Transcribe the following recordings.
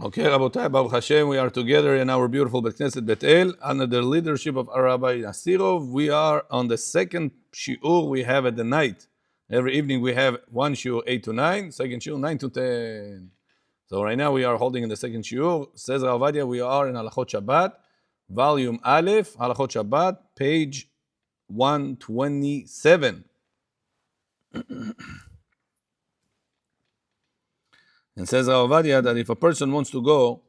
Okay, Rabotai, Baruch Hashem, we are together in our beautiful Bet Knesset Bet El under the leadership of our Rabbi Nasirov. We are on the second shiur we have at the night. Every evening we have one shiur 8 to 9, second shiur 9 to 10. So right now we are holding in the second shiur. Says Rav Ovadia, we are in Halachot Shabbat, volume Aleph, Halachot Shabbat, page 127. And says Rav Ovadia that if a person wants to go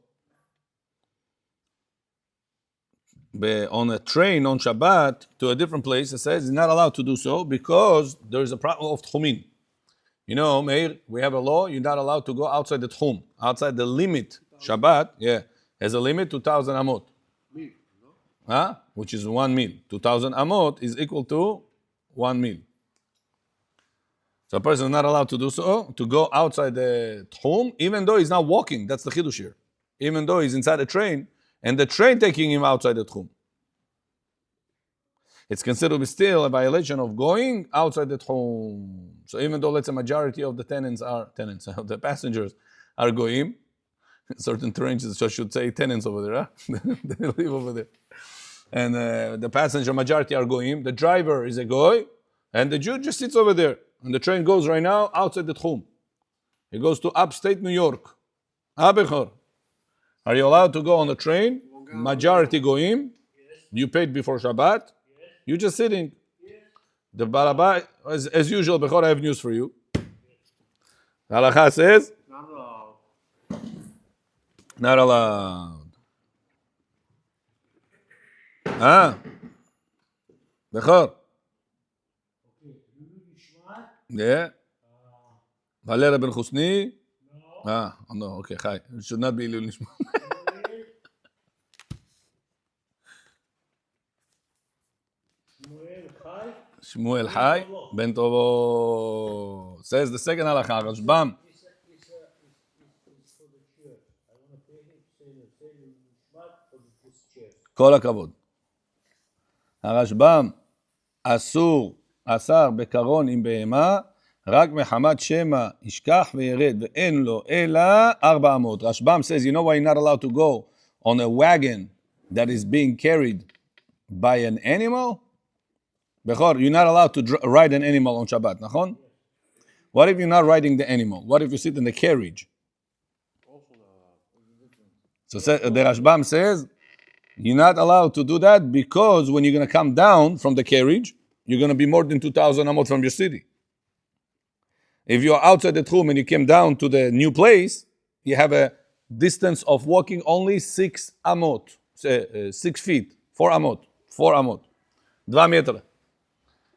on a train on Shabbat to a different place, it says he's not allowed to do so because there is a problem of Tchumin. You know, Meir, we have a law, you're not allowed to go outside the Tchum, outside the limit. Shabbat, has a limit, 2,000 amot. Which is 1 mil. 2,000 amot is equal to 1 mil. So a person is not allowed to do so, to go outside the Tchum, even though he's not walking. That's the Chidush here. Even though he's inside a train, and the train taking him outside the Tchum. It's considered to be still a violation of going outside the Tchum. So even though, let's say, majority of the the passengers are goyim, certain trains should say tenants over there, they live over there. And the passenger majority are goyim, the driver is a goy, and the Jew just sits over there. And the train goes right now outside the Tchum. It goes to upstate New York. Abechor. Are you allowed to go on the train? Majority goyim. You paid before Shabbat. You're just sitting. The Barabai, as usual, Bechor, I have news for you. The Halakha says, not allowed. Bechor. Yeah. Valera ben Chusni. No, okay, Chai. It should not be Ilul Nishma. Shmuel Chai ben Tovo. Says the second halakha, Rashbam. Kol hakavod. הרשב"ם אסר בקרון עם בהמה, רק מחמת שמא ישכח וירד ואין לו אלא 400. Rashbam says, you know why you're not allowed to go on a wagon that is being carried by an animal? Bechor, you're not allowed to ride an animal on Shabbat, nachon? What if you're not riding the animal? What if you sit in the carriage? So the Rashbam says, you're not allowed to do that because when you're going to come down from the carriage, you're going to be more than 2,000 amot from your city. If you're outside the Tchum and you came down to the new place, you have a distance of walking only 6 amot, 6 feet, 4 amot, 2 meters.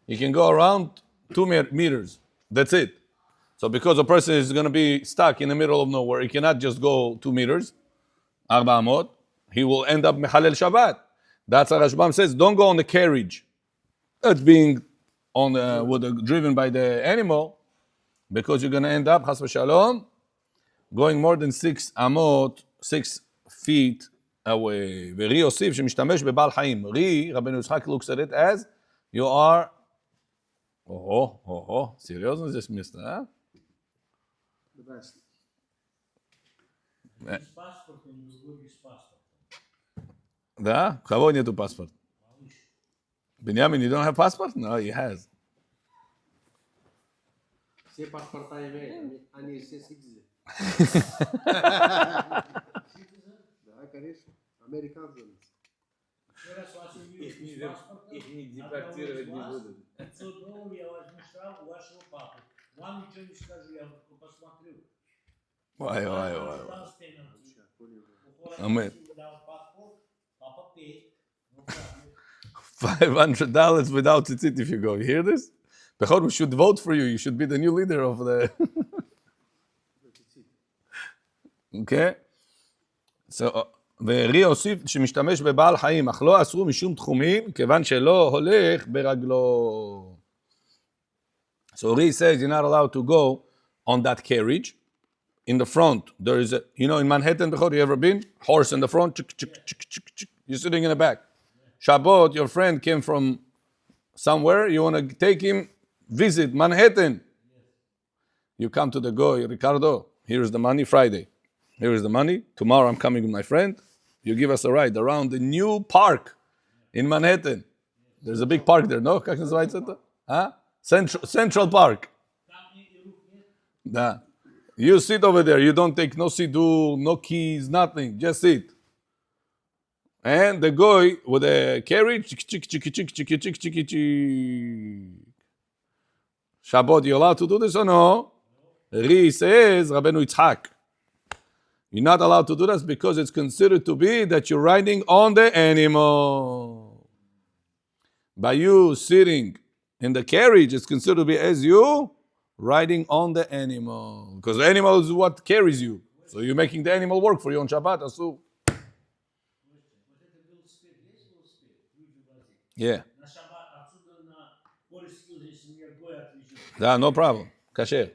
You can go around 2 meters. That's it. So because a person is going to be stuck in the middle of nowhere, he cannot just go 2 meters, 4 amot. He will end up Mechalel Shabbat. That's what Rashbam says. Don't go on the carriage that's being driven by the animal, because you're going to end up, Chas v'Shalom, going more than 6 amot, 6 feet away. V'ri Yosif shemishtamesh bebal chaim. Ri, Rabbeinu Yitzchak looks at it as you are. Seriously, this mister, huh? The best. Passport and you go with passport. Да? У кого нету паспорт? Benjamin, you don't have passport? No, he has. Все паспорта имеют, они все citizen. Да, конечно. Американцы. Их не депортировать не будут. $500 я возьму штраф у вашего папы. Вам ничего не скажу, я посмотрю. Why? Amen. $500 without tzitzit if you go. You hear this? Bechor, we should vote for you. You should be the new leader of the... Okay? So, ורי הוסיף שמשתמש בבעל חיים, אך לא אסרו משום תחומים, כיוון שלא הולך ברגלו. So Ri says you're not allowed to go on that carriage. In the front, there is in Manhattan, Bechor, you ever been? Horse in the front, you're sitting in the back. Shabbat, your friend came from somewhere, you want to take him, visit Manhattan. You come to the goy, Ricardo, here's the money, Friday. Here is the money. Tomorrow I'm coming with my friend. You give us a ride around the new park in Manhattan. There's a big park there, no? Как называется это? Huh? Central Park. Да. You sit over there. You don't take no siddur, no keys, nothing. Just sit. And the guy with a carriage, Shabbat, you allowed to do this or no? Ri says, Rabbeinu Yitzhak, you're not allowed to do this because it's considered to be that you're riding on the animal. By you sitting in the carriage, it's considered to be as you riding on the animal. Because the animal is what carries you. So you're making the animal work for you on Shabbat. So. Yeah. Yeah, no problem. Kasher.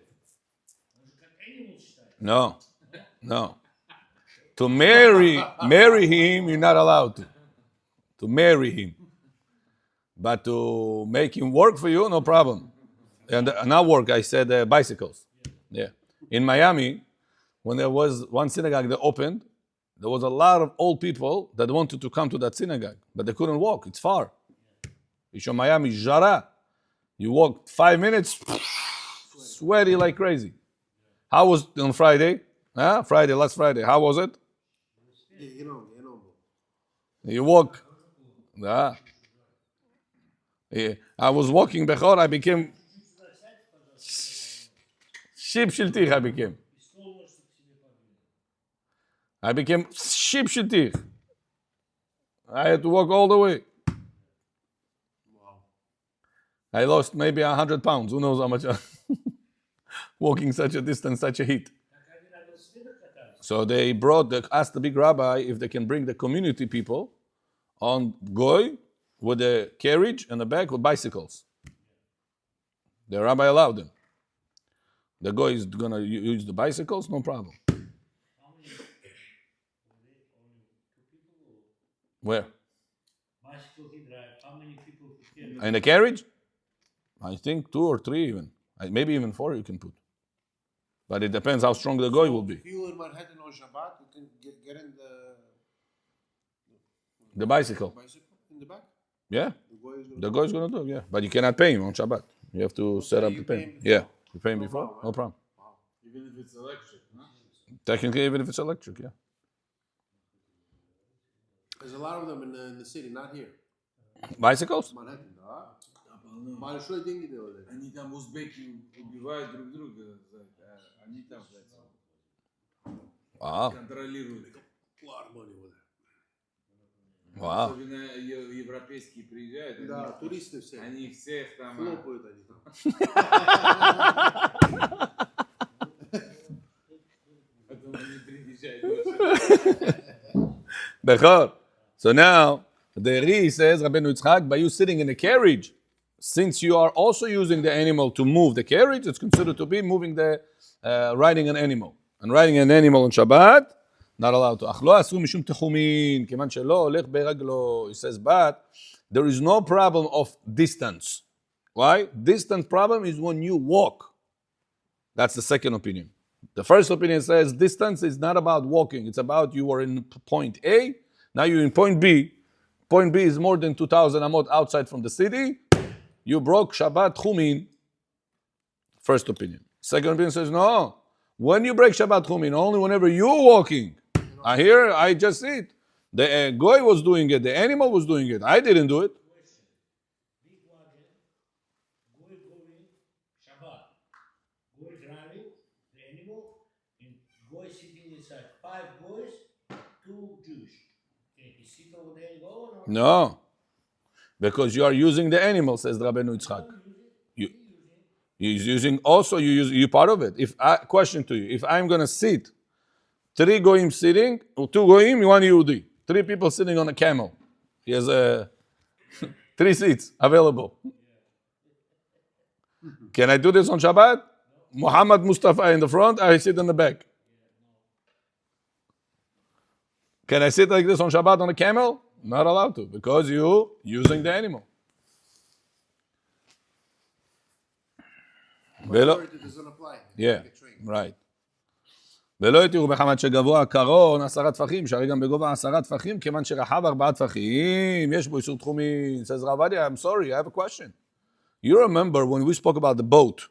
No. To marry him, you're not allowed to marry him. But to make him work for you, no problem. And not work, I said bicycles. Yeah. In Miami, when there was one synagogue that opened, there was a lot of old people that wanted to come to that synagogue, but they couldn't walk. It's far. Ishon Miami, Jara. You walk 5 minutes, sweaty like crazy. How was it on Friday? Last Friday. How was it? You walk. Yeah. I was walking Bechor, I became sheep shiltich. I became sheep shiltich. I had to walk all the way. I lost maybe 100 pounds. Who knows how much? Walking such a distance, such a heat. So they asked the big rabbi if they can bring the community people on Goy with a carriage and the back with bicycles. The rabbi allowed them. The Goy is going to use the bicycles, no problem. Where? Bicycle he drive. How many people could carry? In the carriage? I think 2 or 3 even. Maybe even 4 you can put. But it depends how strong the Goy will be. If you in Manhattan on Shabbat, you can get in The bicycle. in the back. Yeah. The Goy is gonna The Goy is going to do it, yeah. But you cannot pay him on Shabbat. You have to set up the payment. Yeah. You pay him before? No problem. Even if it's electric, huh? Technically, even if it's electric, yeah. There's a lot of them in the city, not here. Bicycles? Manhattan, да. Большой деньги делали. Они там узбеки убивают друг друга, они там Wow. контролируют. Wow. Особенно европейские приезжают, Да, туристы все. они их всех там... Хлопают они там. Потом они приезжают. Bechor. So now, the Ri says, Rabbeinu Yitzchak, by you sitting in a carriage, since you are also using the animal to move the carriage, it's considered to be moving riding an animal. And riding an animal on Shabbat, not allowed to. אך לא אסור משום תחומין, כיוון שלא הולך ברגלו. He says, but there is no problem of distance. Why? Distance problem is when you walk. That's the second opinion. The first opinion says distance is not about walking. It's about you are in point A, now you're in point B. Point B is more than 2,000 amot outside from the city. You broke Shabbat Chumin. First opinion. Second opinion says, no. When you break Shabbat Chumin, only whenever you're walking. I just see it. The Goy was doing it. The animal was doing it. I didn't do it. Big wagon, Goy going, Shabbat. Goy driving, the animal, and Goy sitting inside. 5 Goys, 2 Jews. Can he sit over there and go or not? No. Because you are using the animal, says Rabbeinu Yitzchak. He's using also, you part of it. Question to you, if I'm going to sit, 3 goyim sitting, 2 goyim, 1 Yehudi. 3 people sitting on a camel. He has 3 seats available. Can I do this on Shabbat? Muhammad Mustafa in the front, I sit in the back. Can I sit like this on Shabbat on a camel? Not allowed to, because you're using the animal. Authority doesn't apply. Yeah, right. ולא יתירו בחמת שגבוה הקרון 10 טפחים, שהרי גם בגובה 10 טפחים, כיוון שרחב 4 טפחים, יש בו איסור תחומין. Says Rav Adia, I'm sorry, I have a question. You remember when we spoke about the boat,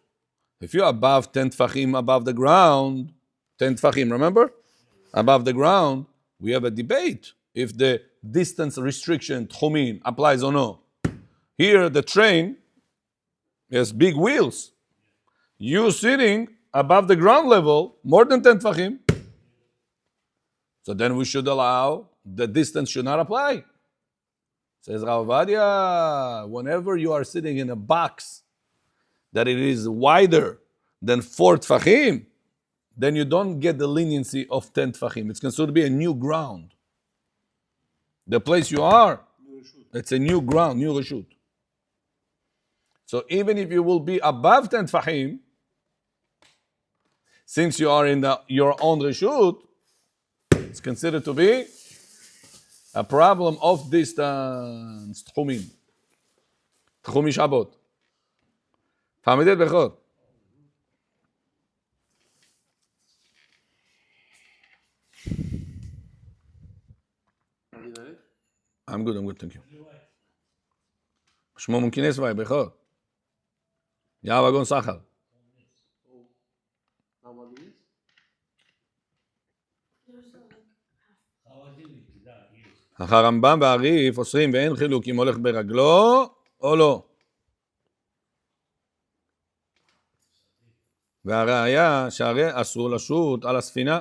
if you're above 10 tfachim above the ground, 10 tfachim, remember? Above the ground, we have a debate if the distance restriction, tchumin, applies or no. Here, the train has big wheels. You sitting above the ground level, more than 10 tfachim. So then we should allow, the distance should not apply. Says Rav Adia, whenever you are sitting in a box that it is wider than 4 tfachim, then you don't get the leniency of 10 tfachim. It's considered to be a new ground. The place you are, it's a new ground, new reshut. So even if you will be above 10 tfachim, since you are in your own reshut, it's considered to be a problem of distance. תחומים. תחומי שבת. פעמידת בכור. I'm good, thank you. שמו מונקינס ואי, בכור. יאו אגון סחר. How many is? אך הרמב"ם והריף אוסרים ואין חילוק אם הולך ברגלו או לא. והראיה שהרי אסור לשוט על הספינה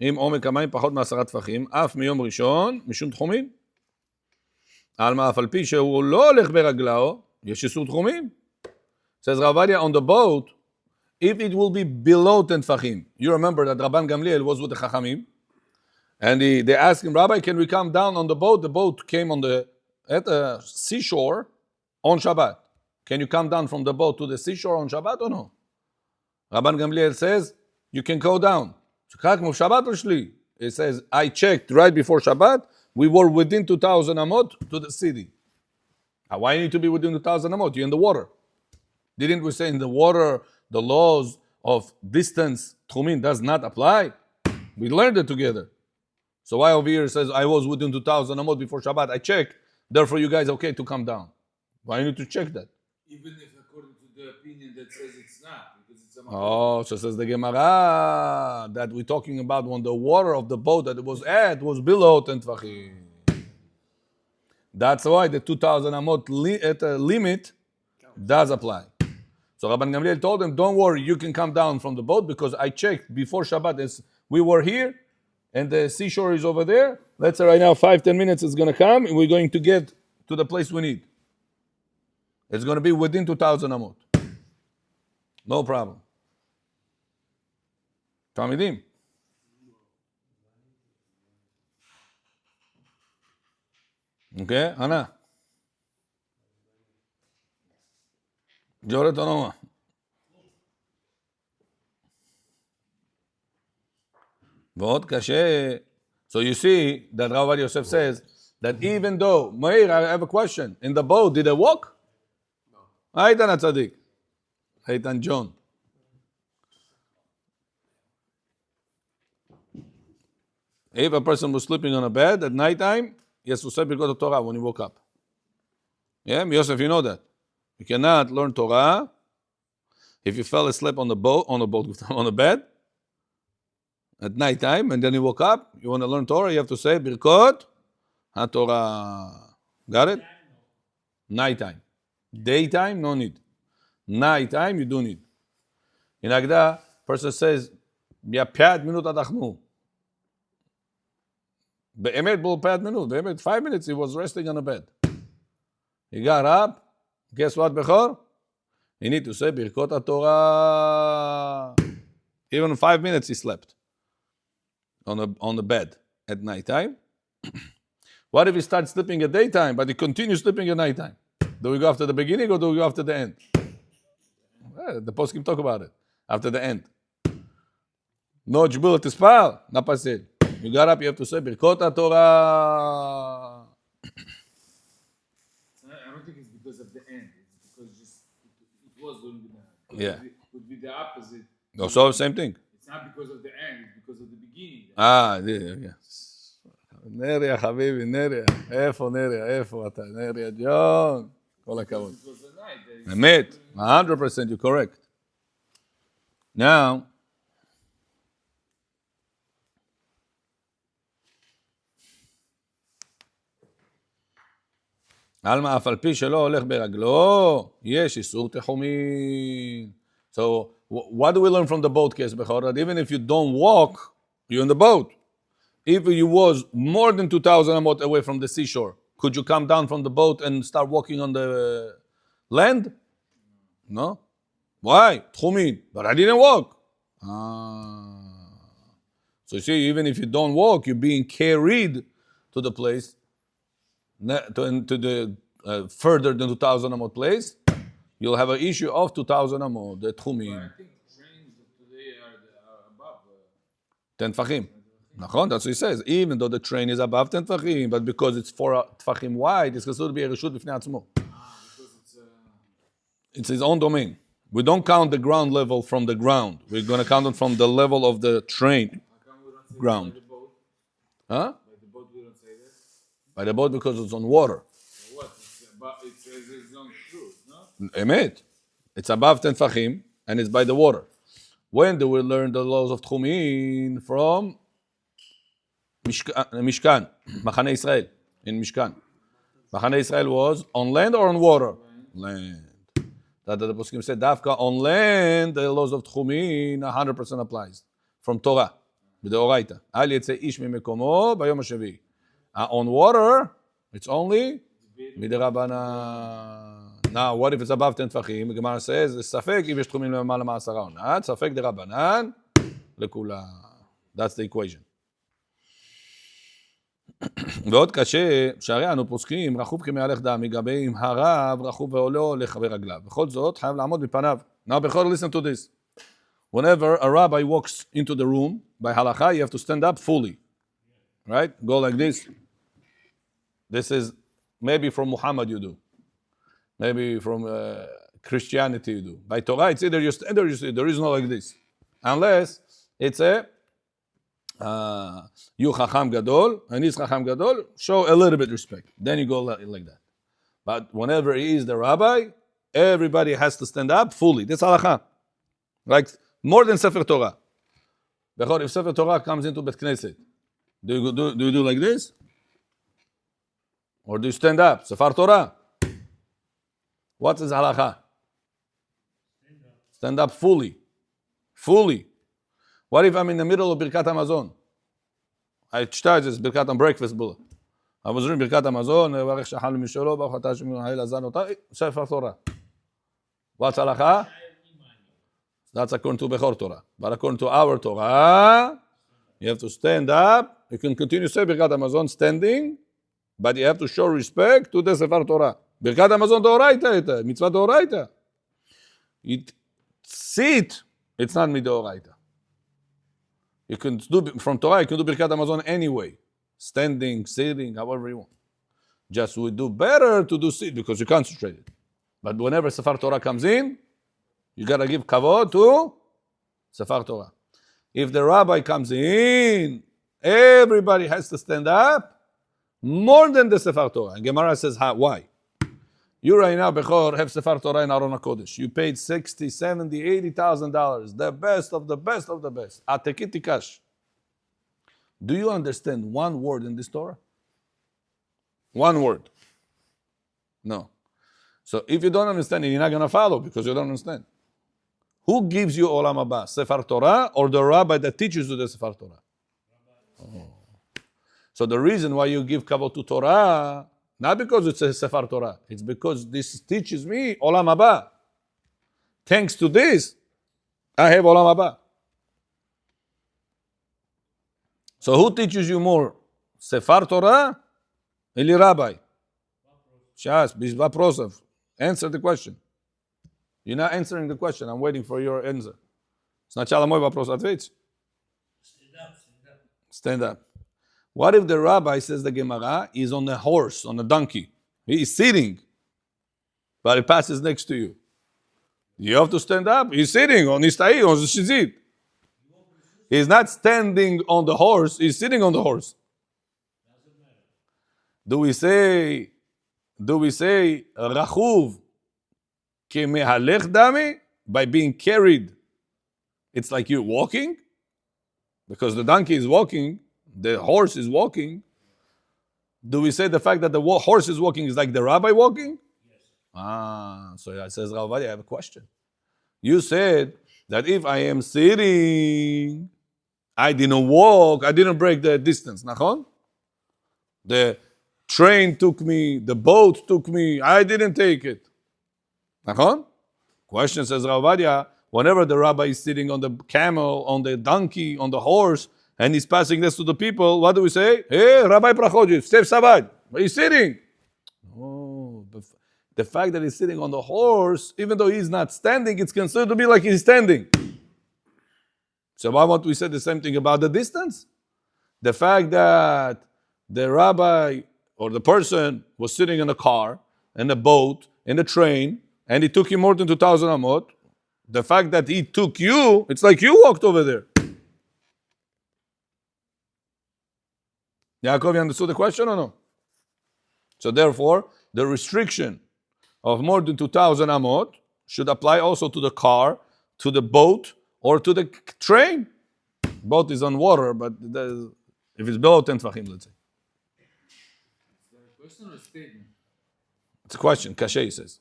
אם עומק המים פחות מ10 טפחים, אף מיום ראשון, משום תחומים. על מה אף על פי שהוא לא הולך ברגלו, יש איסור תחומים. Says Rav Adia, on the boat, if it will be below 10 טפחים, you remember that Rabban Gamliel was with the Chachamim, and they asked him, Rabbi, can we come down on the boat? The boat came at the seashore on Shabbat. Can you come down from the boat to the seashore on Shabbat or no? Rabban Gamliel says, you can go down. He says, I checked right before Shabbat, we were within 2,000 amot to the city. Why need to be within 2,000 amot? You're in the water. Didn't we say in the water, the laws of distance, tchumin, does not apply? We learned it together. So why over here it says, I was within 2,000 amot before Shabbat, I checked, therefore you guys okay to come down. Why you need to check that? Even if according to the opinion that says it's not, because it's a Oh, so says the Gemara, that we're talking about when the water of the boat that it was at was below 10 tvachim. That's why the 2,000 amot limit does apply. So Rabban Gamliel told him, don't worry, you can come down from the boat because I checked before Shabbat, we were here, and the seashore is over there. Let's say right now, 5-10 minutes is going to come, and we're going to get to the place we need. It's going to be within 2,000 amot. No problem. תלמידים. Okay, Ana. Joret Onoma. ועוד קשה. So you see that Rav Yosef says that even though, Meir, I have a question. In the boat, did they walk? No. Aitan Atzadik. Aitan John. If a person was sleeping on a bed at night time, he has to say Birkot Torah when he woke up. Yeah, Yosef, you know that. You cannot learn Torah if you fell asleep on the bed at night time, and then you woke up, you want to learn Torah, you have to say Birkot HaTorah. Got it? Nighttime. Daytime, no need. Nighttime, you do need. In Agda, person says, "Ya 5 minutes adachnu." באמת בו 5 minutes. באמת 5 minutes he was resting on a bed. He got up. Guess what, Bechor? He need to say Birkot HaTorah. Even 5 minutes he slept on the bed at night time. What if he starts sleeping at daytime, but he continues sleeping at night time? Do we go after the beginning or do we go after the end? Well, the poskim talk about it. After the end. No jbul tispal, not pasil. You got up, you have to say Birkot HaTorah. I don't think it's because of the end. It's because just it was during the night. Yeah. It would be the opposite. Also, same thing. It's not because of the end, it's because of the beginning. נריה חביבי, נריה. איפה נריה? איפה אתה? נריה ג'ון. כל הכבוד. It was a night. אמת. 100% you're correct. Now, עלמא אף על פי שלא הולך ברגלו, יש איסור תחומין. So, what do we learn from the boat case, Bechor? That even if you don't walk, you're in the boat. If you was more than 2,000 amot away from the seashore, could you come down from the boat and start walking on the land? No. Why? Tchumin. But I didn't walk. So you see, even if you don't walk, you're being carried to the place, to the further than 2,000 amot place. You'll have an issue of 2,000 amot, the tchumin. I think trains today are above 10 tfachim. נכון? That's what he says. Even though the train is above 10 tfachim, but because it's 4 tfachim wide, it's considered to be a reshut בפני עצמו. because It's his own domain. We don't count the ground level from the ground. We're going to count it from the level of the train how come we don't say ground. by the boat? Huh? By the boat we don't say that. By the boat because it's on water. So what? It says it's on shoes, no? Emet. It's above 10 tfachim and it's by the water. When do we learn the laws of Tchumin? From Mishkan, Machane Israel, in Mishkan. Machane Israel was on land or on water? Land. That the Poskim said, Dafka, on land, the laws of Tchumin 100% applies. From Torah, b'deoraita. Al yetzeh ish mimekomo bayom hashavi. On water, it's only mid'Rabbanan. Now, what if it's above 10 tfachim? The Gemara says, safek if yesh Tchumin למעלה מ10 עונת, safek דרבנן לכולם. That's the equation. ועוד קשה, שהרי אנו פוסקים רכוב כמהלך דם, מגבי אם הרב רכוב ועולה הולך ברגליו. בכל זאת, חייב לעמוד מפניו. Now, בכל, listen to this. Whenever a rabbi walks into the room, by halacha, you have to stand up fully. Right? Go like this. This is, maybe from Muhammad you do. Maybe from Christianity you do. By Torah, it's either you stand or you sit. There is no like this. Unless it's a you chacham gadol, and he's chacham gadol, show a little bit respect. Then you go like that. But whenever he is the rabbi, everybody has to stand up fully. That's halacha. Like more than Sefer Torah. Because if Sefer Torah comes into Bet Knesset, do you do like this? Or do you stand up? Sefer Torah. What is halacha? Stand up fully. Fully. What if I'm in the middle of Birkat Hamazon? I started this Birkat breakfast bullet. I was reading Birkat Hamazon, Baruch Shachal Misholo, Baruch Atah Shem Hayil Azan Otah, Sefer Torah. What's halacha? That's according to Bechor Torah. But according to our Torah, you have to stand up. You can continue to say Birkat Hamazon standing, but you have to show respect to the Sefer Torah. Birkat Hamazon Deoraita, mitzvah Deoraita. Sit, it's not midoraita. You can do from Torah. You can do Birkat Hamazon anyway, standing, sitting, however you want. Just we do better to do sit because you concentrate it. But whenever Sefer Torah comes in, you gotta give kavod to Sefer Torah. If the rabbi comes in, everybody has to stand up more than the Sefer Torah. And Gemara says, why? You right now, Bechor, have Sefer Torah in Aron HaKodesh. You paid $60,000, $70,000, $80,000. The best of the best of the best. Atekit tikash. Do you understand one word in this Torah? One word. No. So if you don't understand it, you're not going to follow because you don't understand. Who gives you Olam Haba? Sefer Torah or the rabbi that teaches you the Sefer Torah? Oh. So the reason why you give kavod to Torah, not because it's a Sefer Torah, it's because this teaches me Olam Haba. Thanks to this, I have Olam Haba. So who teaches you more? Sefer Torah или rabbi? Сейчас, без вопросов. Answer the question. You're not answering the question. I'm waiting for your answer. Сначала мой вопрос ответь. Stand up. What if the rabbi, says the Gemara, is on a horse, on a donkey? He is sitting, but he passes next to you. You have to stand up. He's sitting on his ta'i, on the shizit. He's not standing on the horse, he's sitting on the horse. Do we say Rachuv kemehalech dami? By being carried, it's like you're walking? Because the donkey is walking, the horse is walking. Do we say the fact that the horse is walking is like the rabbi walking? Yes. So it says, Rav Ovadia, I have a question. You said that if I am sitting, I didn't walk, I didn't break the distance. Nachon? The train took me, the boat took me, I didn't take it. Nachon? Question says Rav Ovadia, whenever the rabbi is sitting on the camel, on the donkey, on the horse, and he's passing this to the people, what do we say? Hey, Rabbi Prachodji, Stef Shabbat, he's sitting. Oh, the fact that he's sitting on the horse, even though he's not standing, it's considered to be like he's standing. So why won't we say the same thing about the distance? The fact that the rabbi or the person was sitting in a car, in a boat, in a train, and it took him more than 2,000 amot, the fact that he took you, it's like you walked over there. Yaakov, you understood the question or no? So therefore, the restriction of more than 2,000 amot should apply also to the car, to the boat, or to the train. Boat is on water, but if it's below 10 tefachim, let's say. Is that a question or a statement? It's a question. Kashay says.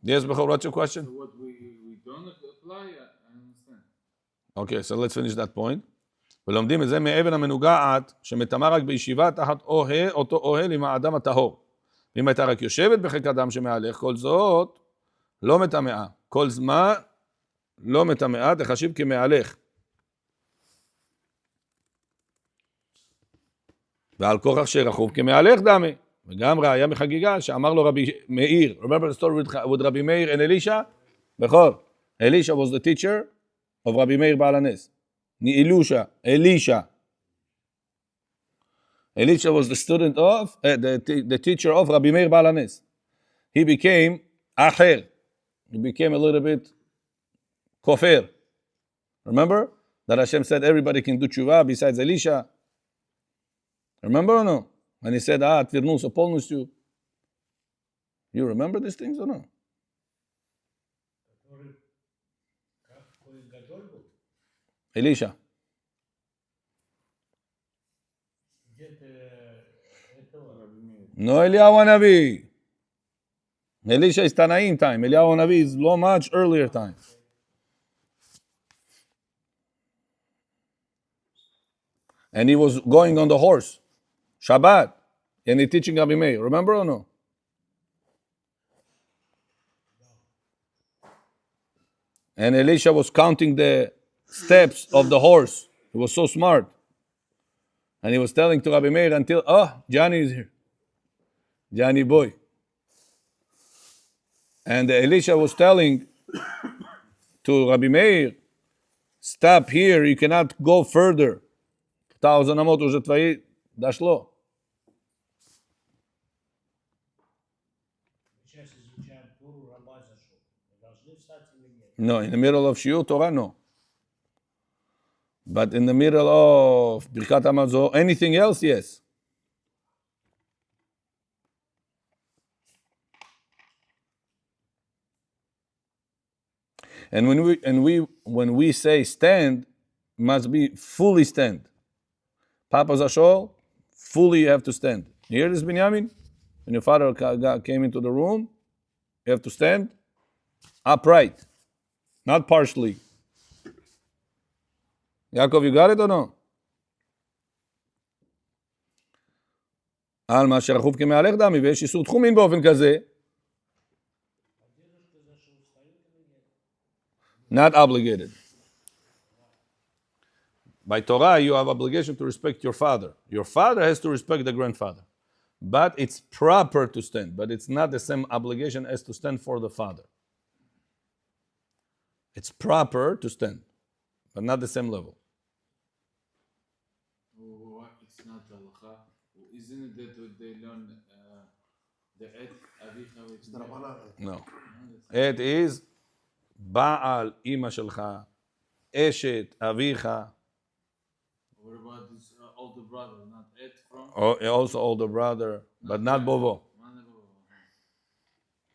Yes, Bechor, what's your question? So what we don't apply, I understand. Okay, so let's finish that point. ולומדים את זה מאבן המנוגעת שמטמא רק בישיבה תחת אותו אוהל עם האדם הטהור. ואם הייתה רק יושבת בחלק אדם שמהלך, כל זאת לא מטמאה. כל זמן לא מטמאה, תחשיב כמהלך. ועל כוכך שרחוב כמהלך דמה. וגם ראיה מחגיגה שאמר לו רבי מאיר. Remember the story with רבי מאיר and Elisha? בכור. Elisha was the teacher of רבי מאיר בעל הנס. Elisha was the student of, the teacher of Rabbi Meir Baal HaNes. He became Acher. He became a little bit Kofer. Remember? That Hashem said everybody can do tshuva besides Elisha. Remember or no? When he said, Tvirnus polnustyu. You remember these things or no? Elisha. No Eliyahu Hanavi. Elisha is Tanaim time. Eliyahu Hanavi is much earlier time. And he was going on the horse. Shabbat. And he teaching Rabbi Meir. Remember or no? And Elisha was counting the steps of the horse. He was so smart. And he was telling to Rabbi Meir until, Johnny is here. Johnny boy. And Elisha was telling to Rabbi Meir, stop here, you cannot go further. 1,000 amot уже твои дошло. No, in the middle of Shiur Torah, no. But in the middle of Birkat Hamazon, anything else, yes. And when we say stand, must be fully stand. Papa Zashol, fully you have to stand. You hear this, Binyamin? When your father came into the room, you have to stand upright, not partially. Yaakov, you got it or no? על מה שרחוב כמהלך דמי, ויש איסור תחומין באופן כזה. Not obligated. By Torah, you have obligation to respect your father. Your father has to respect the grandfather. But it's proper to stand, but it's not the same obligation as to stand for the father. It's proper to stand, but not the same level. It's not halacha. Isn't it that they learn the et avicha? It's the Rabbanan. No. It is Baal ima shelcha, Eshet avicha. What about his older brother, not Ed from? Also older brother, but not Bovo.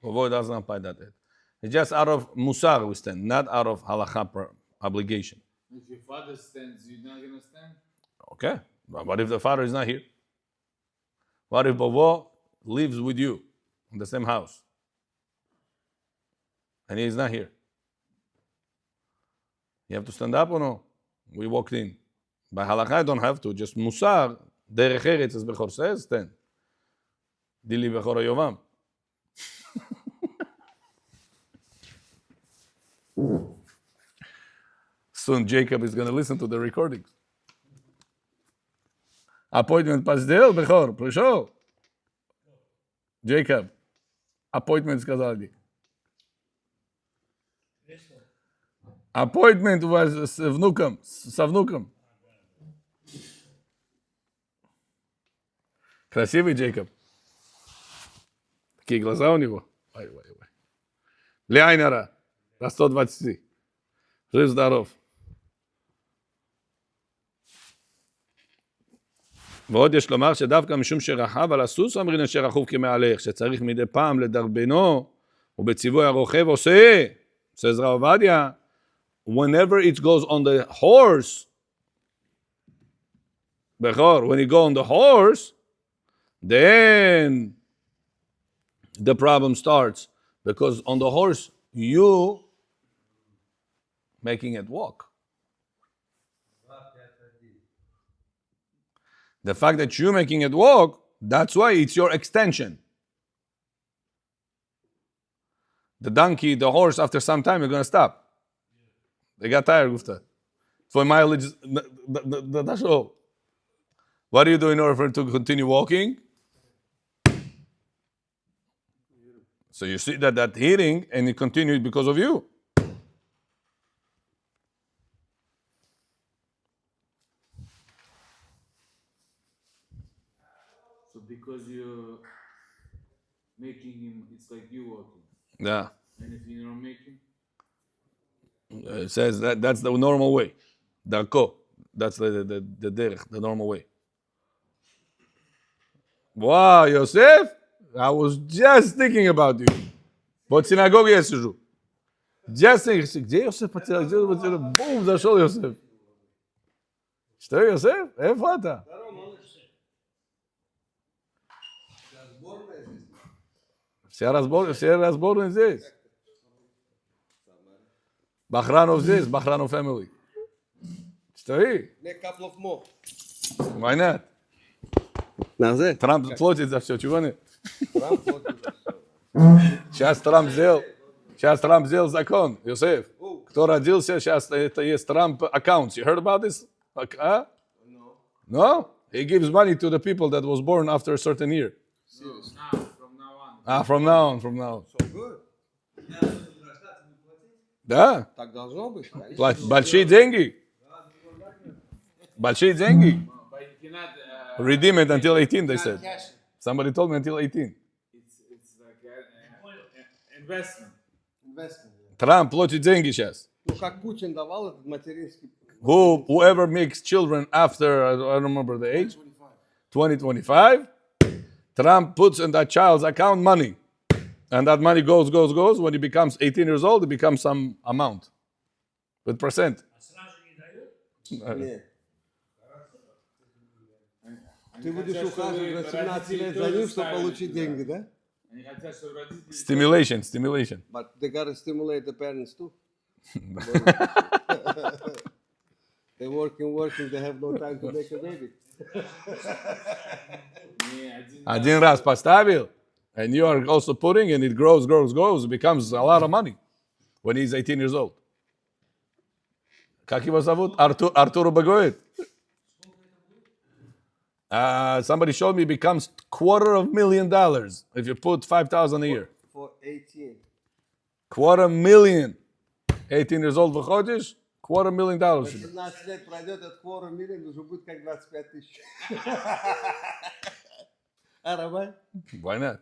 Bovo doesn't apply that Ed. It's just out of musar we stand, not out of halacha obligation. If your father stands, you're not gonna stand? Okay, but what if the father is not here? What if Bovo lives with you in the same house and he is not here? You have to stand up or no? We walked in. By halakha, I don't have to. Just musar, derech eretz, as Bechor says, stand. Dili Bechor Yovam. Soon Jacob is going to listen to the recordings. Appointment Pasdel, Bechor, пришел. Jacob, appointment сказали. Appointment was со внуком. Красивый Джейкоб. Такие глаза у него. Ой. Лиайнера. До 120. Жив-здоров. ועוד יש לומר שדווקא משום שרכב על הסוס אומרים אשר רכוב כמהלך, שצריך מדי פעם לדרבנו, ובציווי הרוכב עושה, says Rav Ovadia, whenever it goes on the horse, when you go on the horse, then the problem starts, because on the horse, you making it walk. The fact that you're making it walk, that's why it's your extension. The donkey, the horse, after some time, they're going to stop. They got tired of that. For mileage, that's all. What do you do in order for it to continue walking? So you see that hearing, and it continues because of you. So because you're making him, it's like you walking. Yeah. And if you don't make him? It says that's the normal way. Darko. That's the derech, the normal way. Wow, Yosef, I was just thinking about you. Вот в синагоге я сижу. Just thinking, где Йосеф потерял? Бум, зашел Йосеф. Что, Йосеф? איפה אתה? Все разборные здесь. Бахранов здесь, Бахранов family. Стои. A couple of more. Why not? Трамп платит за все, чего нет? Сейчас Трамп сделал закон, Йосеф. Кто родился, сейчас это есть Trump accounts. You heard about this? No. No? He gives money to the people that was born after a certain year. From now on. So good. Да. Так должно быть. Большие деньги. But you cannot Redeem it until 18, they said. Somebody told me until 18. it's like an investment. Трамп платит деньги сейчас. Ну, как Путин давал этот материнский... Whoever makes children after, I don't remember the age, 2025, Trump puts in that child's account money. And that money goes. When he becomes 18 years old, it becomes some amount. With percent. Нет. Ты будешь ухаживать 18 лет за ним, чтобы получить деньги, да? Они хотят, чтобы родители... Stimulation. But they gotta stimulate the parents too. They're working, they have no time to make a baby. Один раз поставил, and you are also putting, and it grows, it becomes a lot of money when he's 18 years old. Как его зовут? Артур Багоид. Somebody showed me it becomes $250,000 if you put $5,000 a year. For 18. $250,000. 18 years old выходишь, $250,000. 17 лет пройдет, от $2 миллиона уже будет как 25 тысяч. Роман? Why not?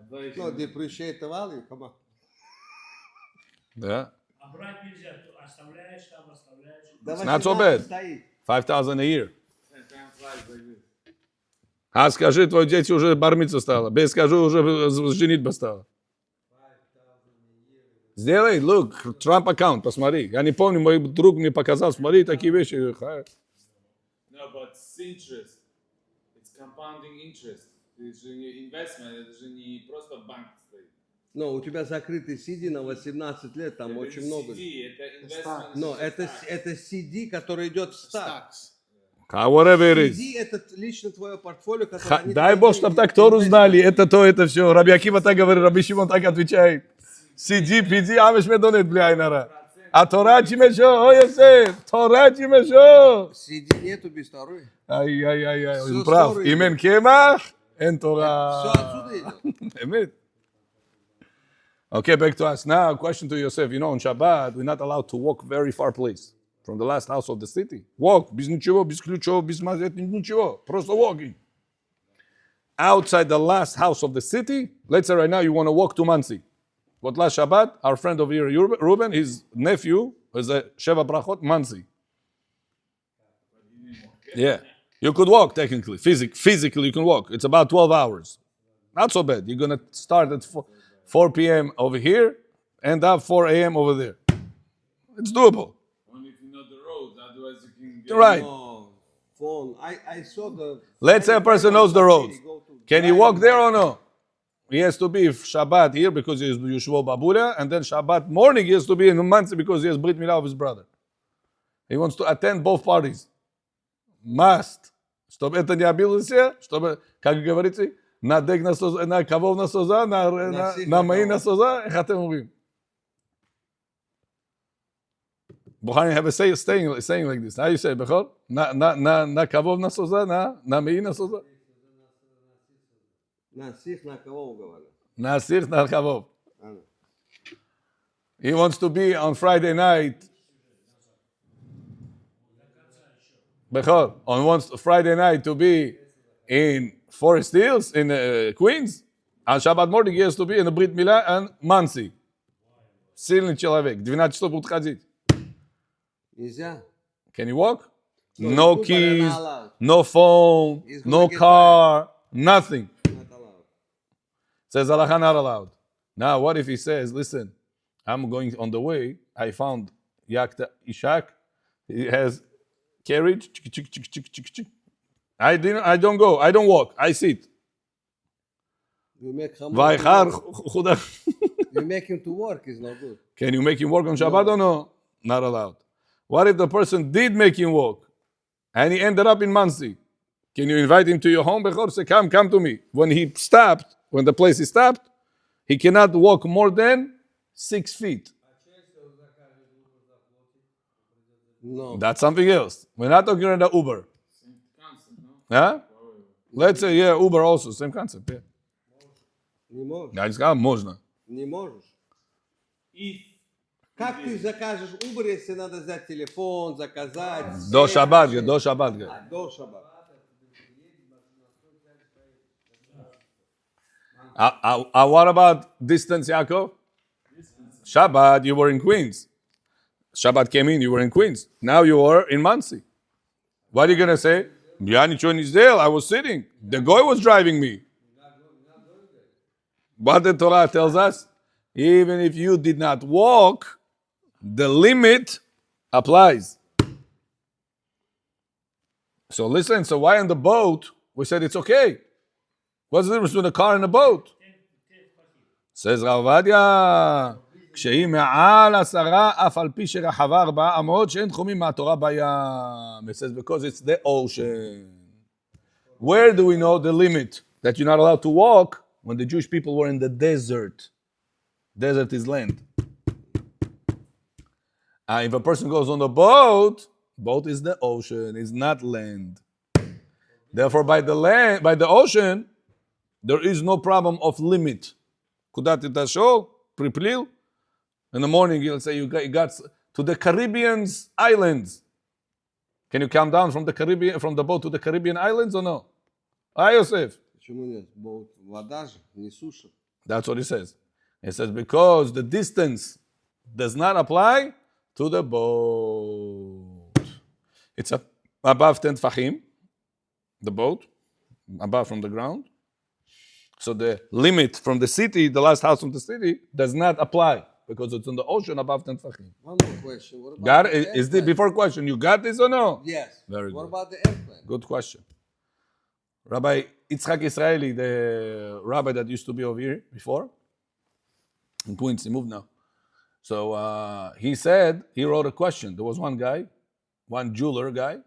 No, depreciate the value, come on. Да. А брать нельзя. Оставляешь там, оставляешь. До not so 18 bad. стоит. 5,000 a year. Time flies like this. А скажи, твои дети уже бармица стала. Без скажу, уже женитьба стала. Сделай, look, Trump аккаунт, посмотри. Я не помню, мой друг мне показал, смотри, такие вещи. No, but it's interest. It's compounding interest. Это же не investment, это же не просто банк стоит. Но у тебя закрытый CD на 18 лет, там Это очень не много. CD, это investment. Но это CD, который идет в стак. Whatever it is. CD это лично твое портфолио, которое они Дай тебе Бог, не- чтобы так Тору знали. Это то, это все. Раби Акива так говорит, Раби Шимон так отвечает. Сиди, пиди, амеш медонет, бля, инара. А Тора чимешо, о, Йосеф, Тора чимешо. CD нету без второй. Ай, Всё он прав. Торы Имен идет. кемах, эн Все Тора. отсюда идет. Эмет. Okay, back to us. Now, question to Yosef. You know, on Shabbat, we're not allowed to walk very far place from the last house of the city. Walk, без ничего, без ключов, без мазет, ничего. Просто walking. Outside the last house of the city, let's say right now you want to walk to Mansi. But last Shabbat, our friend over here, Ruben, his nephew, is a Sheva Brachot, Mansi. Yeah. You could walk, technically. Physically, you can walk. It's about 12 hours. Not so bad. You're going to start at 4 p.m. over here, end up 4 a.m. over there. It's doable. Only if you know the roads, otherwise you can get Right. No, phone. I saw the. Let's say a person knows the roads. Go to- Can he walk there or no? He has to be Shabbat here because he is Yeshua Babura, and then Shabbat morning he has to be in Mansi because he has Brit Milah of his brother. He wants to attend both parties. Must. Чтобы это не обиделось, чтобы, как говорится, на дег на кого на соза, на мои на соза, איך אתם אומרים? Bukhari have a saying like this. How you say, Bechor? Na kavov na soza, na mei na soza? На всех, на кого говорю. Na sirch na kavov. He wants to be on Friday night. Bechor, wants Friday night to be in Forest Hills, in Queens. On Shabbat morning he has to be in the Brit Milah and Mansi. Сильный человек. 12 часов будет ходить. Нельзя. Can you walk? No Uber keys, not allowed. no phone, He's no gonna get car, nothing. Not allowed. Says Allah not allowed. Now, what if he says, listen, I'm going on the way, I found Yakta Ishak, he has carriage, I don't go, I don't walk, I sit. You make him Vaychar Chuda. You make him to work is not good. Can you make him work on Shabbat or no? Not allowed. What if the person did make him walk and he ended up in Mansi? Can you invite him to your home? Bechor, say, come to me. When he stopped, when the place is stopped, he cannot walk more than 6 feet. No. That's something else. We're not talking about Uber. same concept, no? Huh? Let's say, yeah, Uber also, same concept. Yeah. Не можешь. Я не сказал, можно. Не можешь. If Как ты закажешь Uber, если надо взять телефон, заказать? До Шаббат, говорит, до Шаббат. говорит. До Шаббат. What about distance, Yaakov? Shabbat, you were in Queens. Shabbat came in, you were in Queens. Now you are in Muncie. What are you going to say? Я ничего не сделал, I was sitting. The guy was driving me. But the Torah tells us, even if you did not walk, the limit applies. So listen, so why on the boat, we said it's okay. What's the difference between a car and a boat? Says Rav Ovadia, כשהיא מעל 10 אף על פי שרחבה 4 אמות שאין תחומים מהתורה בים. It says because it's the ocean. Where do we know the limit that you're not allowed to walk when the Jewish people were in the desert? Desert is land. If a person goes on the boat is the ocean, it's not land. Therefore, by the ocean, there is no problem of limit. Куда ты дошел, приплыл, in the morning you'll say you got to the Caribbean islands. Can you come down from the boat to the Caribbean islands or no? Yosef. Почему нет? Вода же, не суша. That's what he says. He says because the distance does not apply to the boat. It's above 10 tfachim, the boat, above from the ground. So the limit from the city, the last house from the city, does not apply because it's in the ocean above 10 tfachim. One more question. What about Got the it? Is the airplane? before question? You got this or no? Yes. Very What good. about the airplane? Good question. Rabbi Yitzchak Israeli, the rabbi that used to be over here before, in Queens, he moved now. So he said, he wrote a question. There was one guy, one jeweler guy,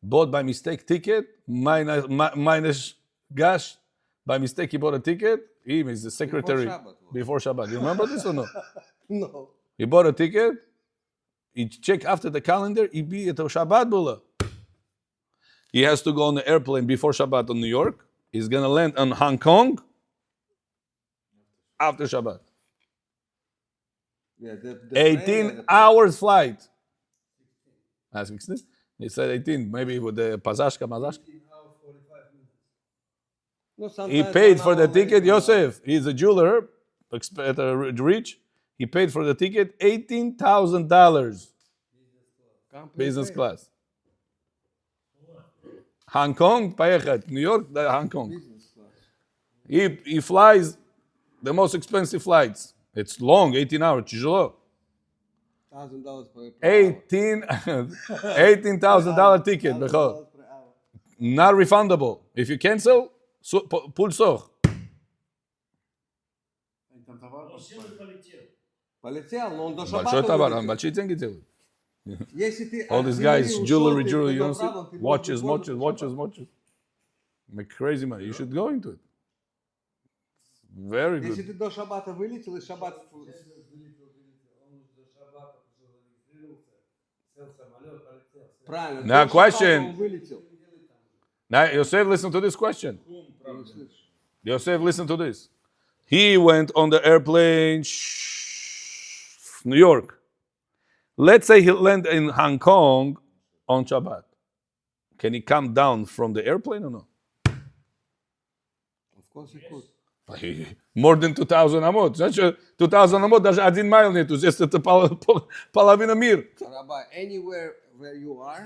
bought by mistake ticket, minus gas. By mistake, he bought a ticket. He is the secretary before Shabbat. You remember this or no? No. He bought a ticket. He checked after the calendar. He be at the Shabbat bula. He has to go on the airplane before Shabbat on New York. He's gonna land on Hong Kong after Shabbat. Yeah, the 18 hours flight. 16? He said 18, maybe with the Pazashka. No, He sometimes paid 1 for the hour ticket. later. Yosef, he's a jeweler, rich. He paid for the ticket $18,000 Complete business pay. class. Hong Kong, поехать. New York, Hong Kong. Business class. He flies the most expensive flights. It's long, 18 hours. Тяжело. $1,000 per hour. $18,000 ticket. $1,000 בכל. per hour. Not refundable. If you cancel, pull soch. Полетел, но он до Большой шаббата товар, вылетел. большие деньги делают. Если ты All these от guys, земли jewelry, ушел, jewelry, ты you know, добровольно, ты watches, можешь watches, в watches. Make crazy money. You should go into it. Very Если good. ты до шаббата вылетел, и шаббат... Правильно. Now, до шаббата question. он вылетел. Now, Yosef, listen to this question. Ты не слышишь. Yosef, listen to this. He went on the airplane, New York. Let's say he landed in Hong Kong on Shabbat. Can he come down from the airplane or no? Of course you could. More than 2,000 amot. Значит, 2,000 амот даже 1 майл нету. Здесь это половина мира. Rabbi, anywhere where you are,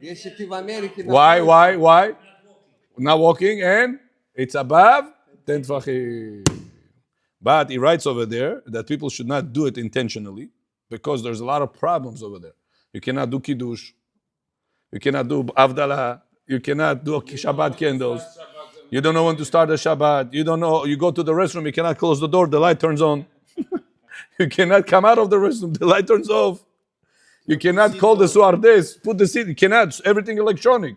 если ты в Америке... Why? Not walking, and it's above 10 tfachim. But he writes over there that people should not do it intentionally because there's a lot of problems over there. You cannot do kiddush. You cannot do avdalah. You cannot do Shabbat candles. You don't know when to start the Shabbat. You don't know. You go to the restroom. You cannot close the door. The light turns on. You cannot come out of the restroom. The light turns off. You cannot call the suardes. Put the seat. You cannot. Everything electronic.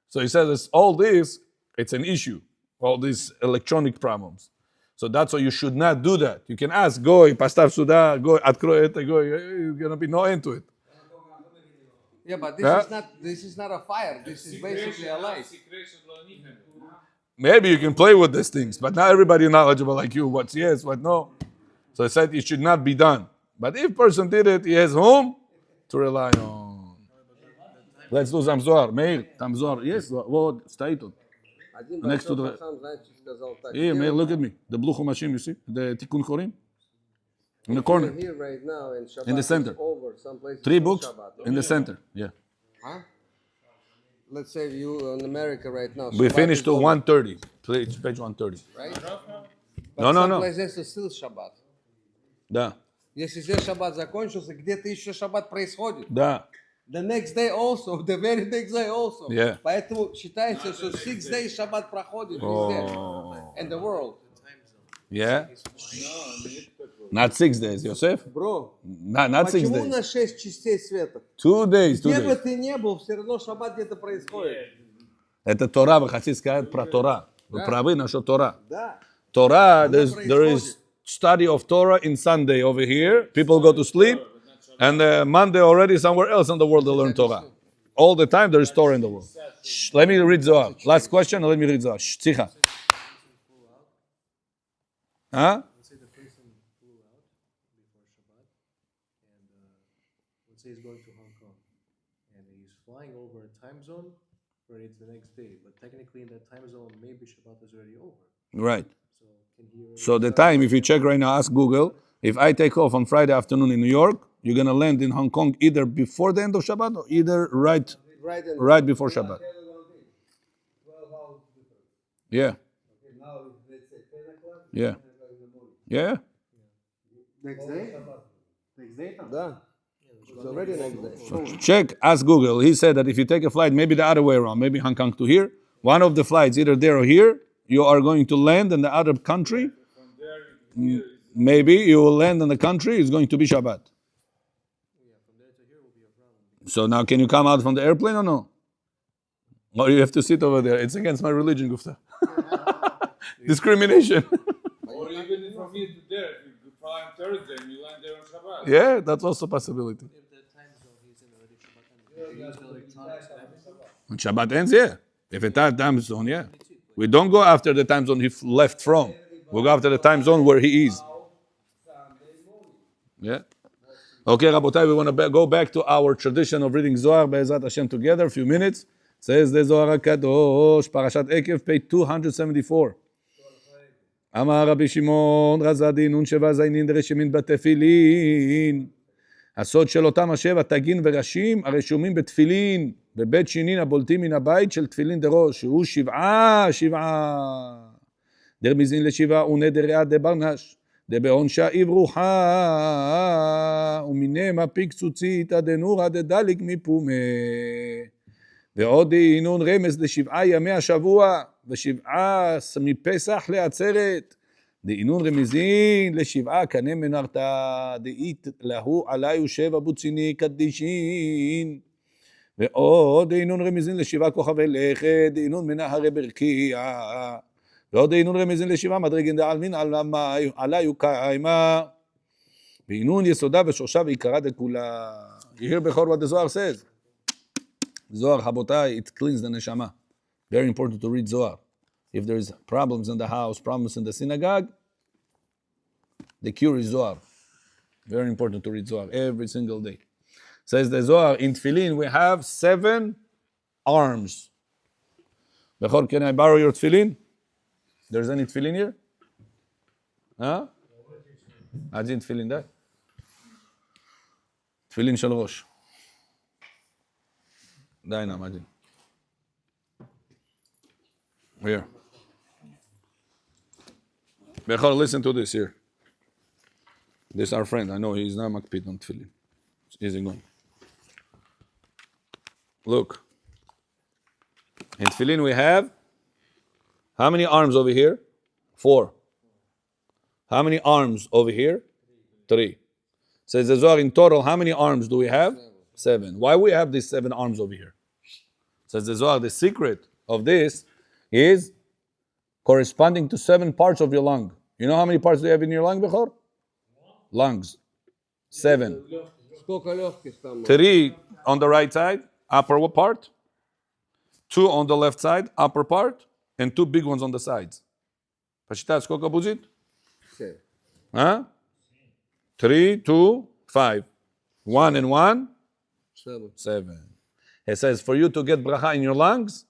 So he says all this. It's an issue. All these electronic problems. So that's why you should not do that. You can ask, goy, pastav suda, goy, открой это, goy. There's gonna be no end to it. Yeah, but this is not a fire. This is basically a light. Maybe you can play with these things, but not everybody knowledgeable like you. What's yes, what no. So I said it should not be done. But if person did it, he has whom to rely on. Let's do Zamzor. Meir, Zamzor. Yes, what? Стоит тут. Один Next to большой the- пацан, знаете, сказал так. Here, "Here, Meir, look at me. The blue machine, you see? The Tikkun Chorim? In the we're corner. here right now and Shabbat In the is center. over. Some places 3 no books Shabbat, no? in the center. Yeah. Huh? Let's say you in America right now. We Shabbat finished is to over, 130. Page 130. right? No, no, Some no. places is still Shabbat. Да. Если здесь Шаббат закончился, где-то еще Шаббат происходит. Да. The next day also, the very next day also. Yeah. Поэтому считается, что 6 days Шаббат проходит везде. In the world. Yeah. Not 6 days, Yosef. Bro, Not 6 почему у days. нас 6 частей света? 2 days, 2 Где бы days. ты ни был, все равно Шаббат где-то происходит. Это Тора, вы хотите сказать про Тора. Вы правы насчет Тора. Да. Torah, there is study of Torah in Sunday over here. People go to sleep. And Monday already somewhere else in the world they learn Torah. All the time there is Torah in the world. Shh, let me read Zohar. Last question, let me read Zohar. Shh, tzicha. Huh? Let's say the person flew out before Shabbat, and let's say he's going to Hong Kong, and he's flying over a time zone where it's the next day, but technically in that time zone, maybe Shabbat is already over. Right. So can he? So the time, if you check right now, ask Google, If I take off on Friday afternoon in New York, you're going to land in Hong Kong either before the end of Shabbat or either right before Shabbat. 12 hours difference. Yeah, Okay, now let's say 10 o'clock. Yeah. 10 o'clock in the morning. yeah. Next day? Next day там? Да. It's already next day. Check, ask Google. He said that if you take a flight, maybe the other way around, maybe Hong Kong to here, one of the flights, either there or here, you are going to land in the other country. Maybe you will land in the country, it's going to be Shabbat. So now can you come out from the airplane or no? Or you have to sit over there. It's against my religion, Gufta. Discrimination. Or even from here to there, if you fly on Thursday and you land there on Shabbat. Yeah, that's also a possibility. If the time zone he's in already Shabbat, they use the electronics and everything. When Shabbat ends, yeah. If it's that time zone, yeah. We don't go after the time zone he left from. We go after the time zone where he is. Yeah. Okay, Rabotai, we want to go back to our tradition of reading Zohar Be'ezrat Hashem together. A few minutes. Says the Zohar HaKadosh, Parashat Ekev, page 274. Amar Rabbi Shimon, Razadi, Nun Sheva Zainin דרשמין בתפילין. הסוד של אותם השבע תגין וראשים הרשומים בתפילין, בבית שינין הבולטים מן הבית של תפילין דראש, שהוא שבעה. דרמיזין לשבעה ונדריה דברנש, דבעונשה אברוחה, ומינמה פיקצוציתא דנורא דדליק מפומה. ועוד דהינון רמז לשבעה ימי השבוע, ושבעה מפסח לעצרת. דהינון רמזין לשבעה קנה מנרתא, דאית להו עליו שבע בוציני קדישין. ועוד דהינון רמזין לשבעה כוכבי לכת, דהינון מנהרי ברקיע. ועוד דהינון רמזין לשבעה מדרגין דעלמין עליו קיימה. והינון יסודה ושורשה ועיקרה דכולה. You hear before what the Zohar says? Zohar, Habotai, it cleans the neshama. Very important to read Zohar. If there's problems in the house, problems in the synagogue, the cure is Zohar. Very important to read Zohar every single day. Says the Zohar, in Tefillin we have 7 arms. Bechor, can I borrow your Tefillin? There's any Tefillin here? Huh? Ajin Tefillin there? Tefillin shel Rosh. די נא, מג'ין. Here. Bechor, listen to this here. This is our friend. I know he's not makpid on tefillin. It's easy going. Look. In tefillin we have how many arms over here? 4. How many arms over here? 3. Says the Zohar, in total, how many arms do we have? 7. Why we have these 7 arms over here? Says the Zohar, the secret of this is corresponding to 7 parts of your lung. You know how many parts do you have in your lung, Bechor? Lungs. 7. Сколько легких там? 3 on the right side, upper part. 2 on the left side, upper part. And 2 big ones on the sides. Посчитай, сколько будет? 7. Huh? 3, 2, 5. 1 and 1, 7. It says for you to get bracha in your lungs,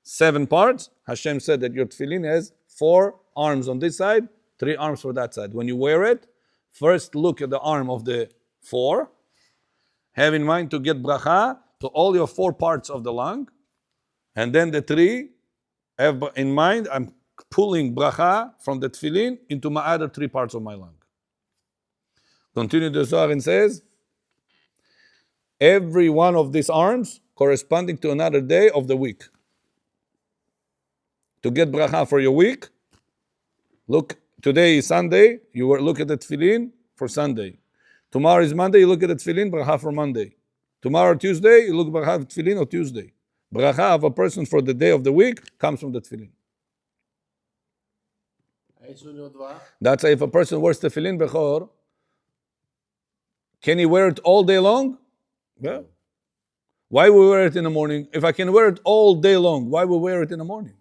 7 parts. Hashem said that your tefillin has 4 arms on this side, 3 arms for that side. When you wear it, first look at the arm of the 4. Have in mind to get bracha to all your 4 parts of the lung. And then the 3, have in mind, I'm pulling bracha from the tefillin into my other 3 parts of my lung. Continue the Zohar and says, every one of these arms corresponding to another day of the week. To get bracha for your week, look, today is Sunday, you look at the tefillin for Sunday. Tomorrow is Monday, you look at the tefillin, bracha for Monday. Tomorrow Tuesday, you look bracha for tefillin or Tuesday. Bracha of a person for the day of the week comes from the tefillin. That's if a person wears tefillin, Bechor, can he wear it all day long? Yeah. Why we wear it in the morning? If I can wear it all day long, why we wear it in the morning?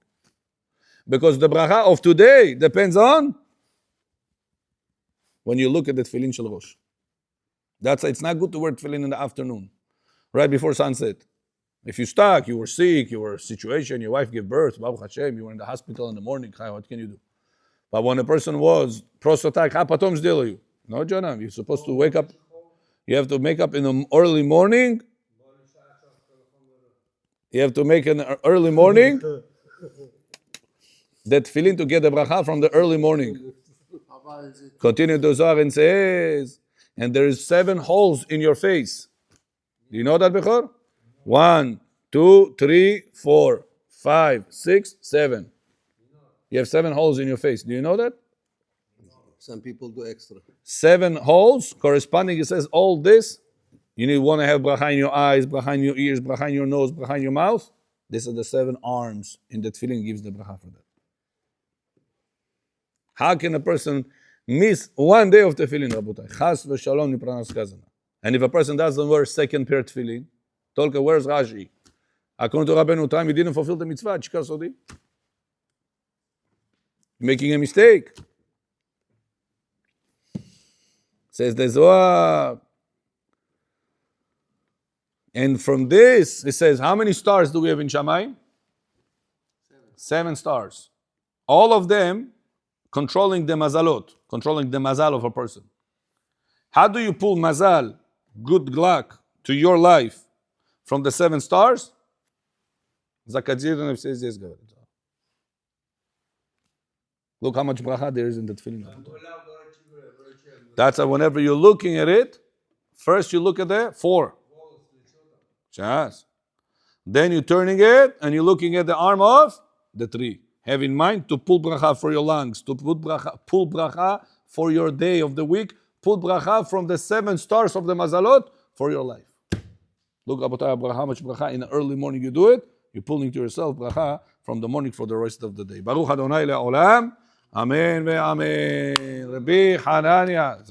Because the bracha of today depends on when you look at the tefillin shel Rosh. It's not good to wear tefillin in the afternoon, right before sunset. If you're stuck, you were sick, you were in a situation, your wife gave birth, Baruch Hashem, you were in the hospital in the morning, what can you do? But when a person was prostatic, patom zdelo you. No, Jonah. You're supposed to wake up. You have to make up in the early morning. You have to make an early morning. That tefillin to get the bracha from the early morning. Continue the Zohar and says, and there is 7 holes in your face. Do you know that, Bechor? 1, 2, 3, 4, 5, 6, 7. You have 7 holes in your face. Do you know that? Some people do extra. 7 holes corresponding, it says all this. You want to have bracha in your eyes, bracha in your ears, bracha in your nose, bracha in your mouth. These are the 7 arms in the tefillin gives the bracha for that. How can a person miss 1 day of tefillin, Rabotai? Chas v'shalom nipranas kazana. And if a person doesn't wear 2nd pair tefillin, Tolka, where's Rashi? According to Rabbeinu Tam, he didn't fulfill the mitzvah. Chikar Sodi. Making a mistake. Says the Zohar. And from this, it says, how many stars do we have in Shamayim? 7 stars. All of them controlling the mazalot, controlling the mazal of a person. How do you pull mazal, good luck, to your life from the 7 stars? Zakadzir says yes, God. Look how much bracha there is in the tefillin. That's why whenever you're looking at it, first you look at the 4. Yes. Then you're turning it and you're looking at the arm of the 3. Have in mind to pull bracha for your lungs, to pull bracha for your day of the week, pull bracha from the 7 stars of the mazalot for your life. Look, Abatai, how much bracha in the early morning you do it, you're pulling to yourself bracha from the morning for the rest of the day. Baruch Adonai le'olam, amen ve'amen. Rabbi Hanania,